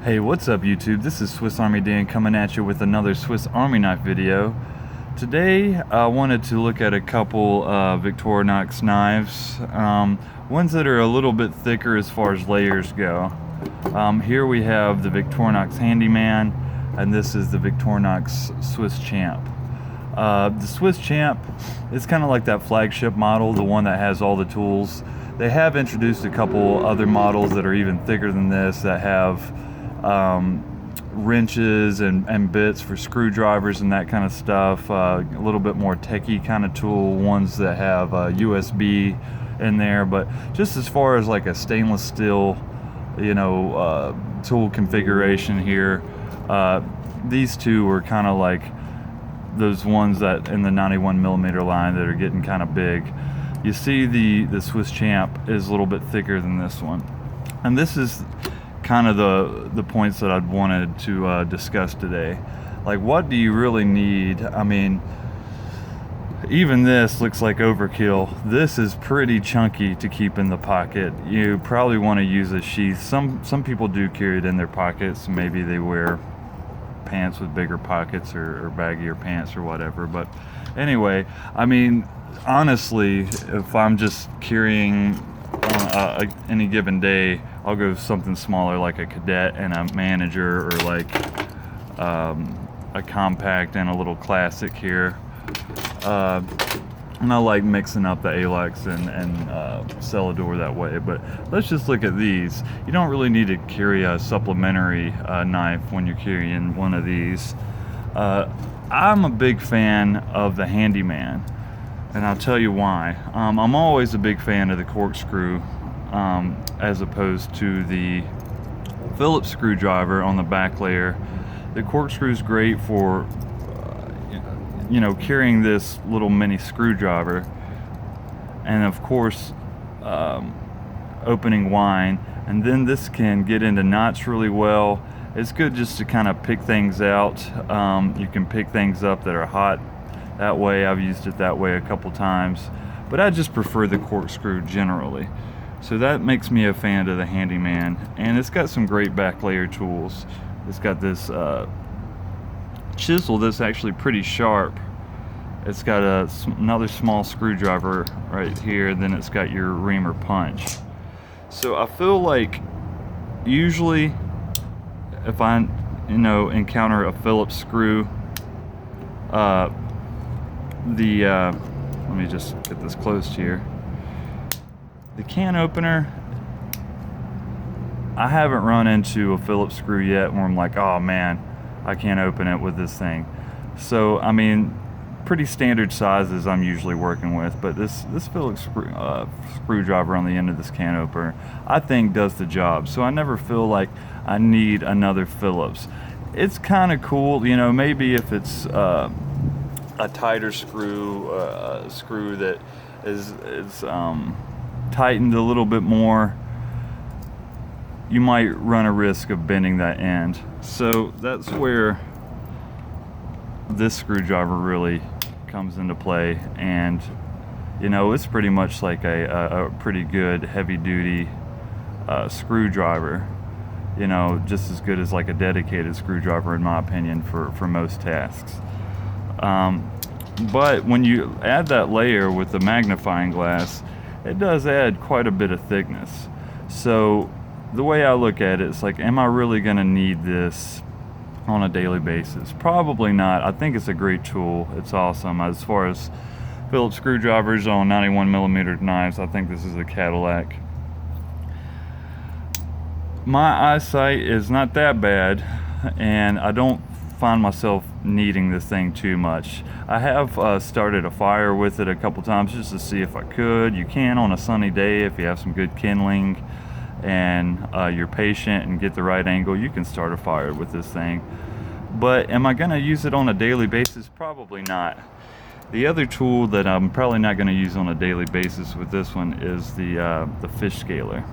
Hey, what's up YouTube? This is Swiss Army Dan coming at you with another Swiss Army knife video. Today I wanted to look at a couple Victorinox knives, ones that are a little bit thicker as far as layers go. Here we have the Victorinox Handyman, and this is the Victorinox Swisschamp. The Swisschamp is kind of like that flagship model, the one that has all the tools. They have introduced a couple other models that are even thicker than this, that have wrenches and bits for screwdrivers and that kind of stuff, a little bit more techie kind of tool, ones that have USB in there. But just as far as like a stainless steel, tool configuration here, these two are kind of like those ones that in the 91mm line that are getting kind of big. You see the Swisschamp is a little bit thicker than this one, and this is kind of the points that I'd wanted to discuss today. Like, what do you really need? I mean, even this looks like overkill. This is pretty chunky to keep in the pocket. You probably want to use a sheath. Some people do carry it in their pockets. Maybe they wear pants with bigger pockets or baggier pants or whatever. But anyway, I mean, honestly, if I'm just carrying any given day, I'll go something smaller like a cadet and a manager, or like a compact and a little classic here. And I like mixing up the Alex and Celador that way. But let's just look at these. You don't really need to carry a supplementary knife when you're carrying one of these. I'm a big fan of the Handyman, and I'll tell you why. I'm always a big fan of the corkscrew as opposed to the Phillips screwdriver on the back layer. The corkscrew is great for carrying this little mini screwdriver, and of course opening wine, and then this can get into knots really well. It's good just to kind of pick things out. You can pick things up that are hot that way. I've used it that way a couple times, but I just prefer the corkscrew generally. So that makes me a fan of the Handyman, and it's got some great back layer tools. It's got this chisel that's actually pretty sharp. It's got another small screwdriver right here, and then it's got your reamer punch. So I feel like usually if I encounter a Phillips screw, let me just get this closed here. The can opener, I haven't run into a Phillips screw yet where I'm like, oh man, I can't open it with this thing. So I mean, pretty standard sizes I'm usually working with, but this Phillips screwdriver on the end of this can opener, I think does the job. So I never feel like I need another Phillips. It's kind of cool, maybe if it's a tighter screw, a screw that is tightened a little bit more, you might run a risk of bending that end. So that's where this screwdriver really comes into play, and it's pretty much like a pretty good heavy duty screwdriver, just as good as like a dedicated screwdriver in my opinion for most tasks. But when you add that layer with the magnifying glass, it does add quite a bit of thickness. So the way I look at it, it's like, am I really going to need this on a daily basis? Probably not. I think it's a great tool. It's awesome. As far as Phillips screwdrivers on 91mm knives, I think this is a Cadillac. My eyesight is not that bad, and I don't find myself needing this thing too much. I have started a fire with it a couple times just to see if I could. You can on a sunny day if you have some good kindling and you're patient and get the right angle, you can start a fire with this thing. But am I going to use it on a daily basis? Probably not. The other tool that I'm probably not going to use on a daily basis with this one is the fish scaler.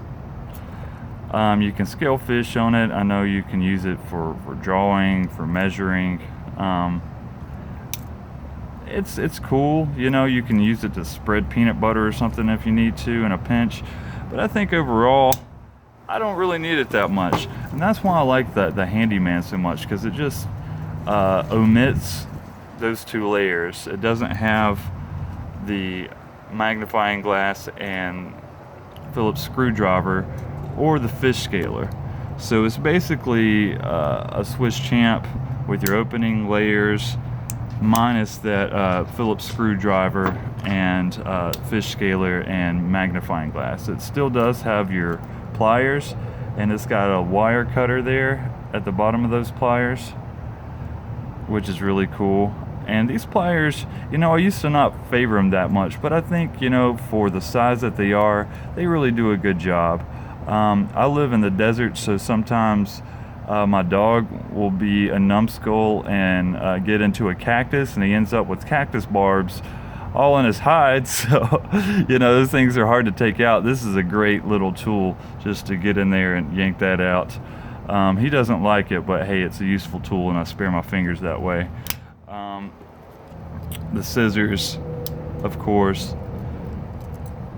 You can scale fish on it. I know you can use it for drawing, for measuring. It's cool. You can use it to spread peanut butter or something if you need to in a pinch. But I think overall, I don't really need it that much. And that's why I like the Handyman so much, because it just omits those two layers. It doesn't have the magnifying glass and Phillips screwdriver or the fish scaler. So it's basically a Swisschamp with your opening layers minus that Phillips screwdriver and fish scaler and magnifying glass. It still does have your pliers, and it's got a wire cutter there at the bottom of those pliers, which is really cool. And these pliers, you know, I used to not favor them that much, but I think, you know, for the size that they are, they really do a good job. I live in the desert, so sometimes my dog will be a numbskull and get into a cactus, and he ends up with cactus barbs all in his hide. So, you know, those things are hard to take out. This is a great little tool just to get in there and yank that out. He doesn't like it, but hey, it's a useful tool, and I spare my fingers that way. The scissors, of course.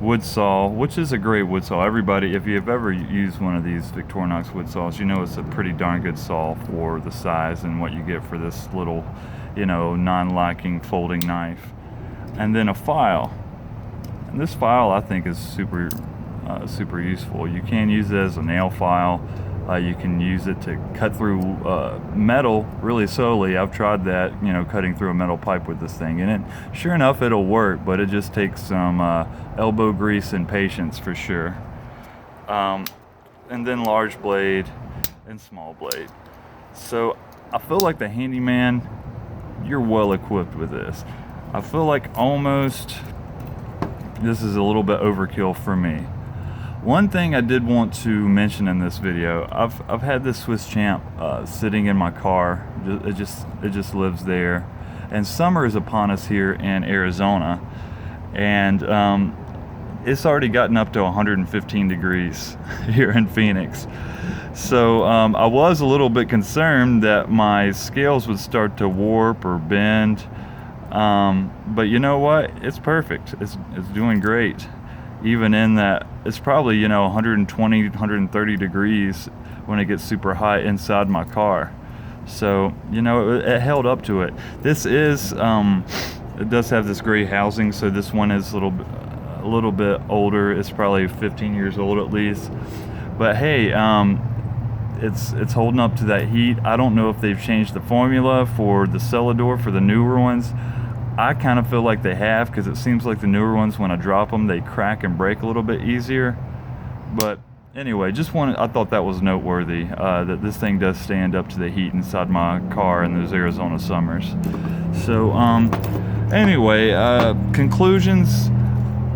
Wood saw, which is a great wood saw. Everybody, if you've ever used one of these Victorinox wood saws, you know it's a pretty darn good saw for the size and what you get for this little, you know, non-locking folding knife. And then a file. And this file, I think, is super useful. You can use it as a nail file. You can use it to cut through metal really slowly. I've tried that, you know, cutting through a metal pipe with this thing, and sure enough, it'll work, but it just takes some elbow grease and patience for sure. And then large blade and small blade. So I feel like the Handyman, you're well equipped with this. I feel like almost this is a little bit overkill for me. One thing I did want to mention in this video, I've had this Swisschamp sitting in my car. It just lives there, and summer is upon us here in Arizona, and it's already gotten up to 115 degrees here in Phoenix. So I was a little bit concerned that my scales would start to warp or bend, but you know what? It's perfect. It's doing great. Even in that, it's probably, you know, 120, 130 degrees when it gets super hot inside my car. So, you know, it held up to it. This is, it does have this gray housing, so this one is a little bit older. It's probably 15 years old at least. But hey, it's holding up to that heat. I don't know if they've changed the formula for the Celador for the newer ones. I kind of feel like they have, because it seems like the newer ones, when I drop them, they crack and break a little bit easier. But anyway, I thought that was noteworthy, that this thing does stand up to the heat inside my car in those Arizona summers. So anyway, conclusions,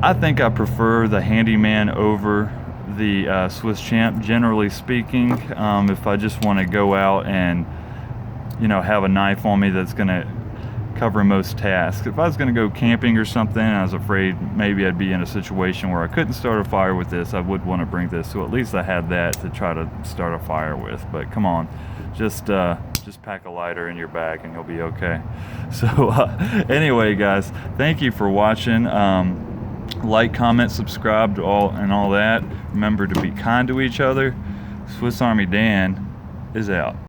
I think I prefer the Handyman over the Swisschamp, generally speaking. If I just want to go out and, you know, have a knife on me that's going to cover most tasks. If I was going to go camping or something, I was afraid maybe I'd be in a situation where I couldn't start a fire with this, I would want to bring this, so at least I had that to try to start a fire with. But come on, just pack a lighter in your bag and you'll be okay. So anyway, guys, thank you for watching. Like, comment, subscribe, all that. Remember to be kind to each other. Swiss Army Dan is out.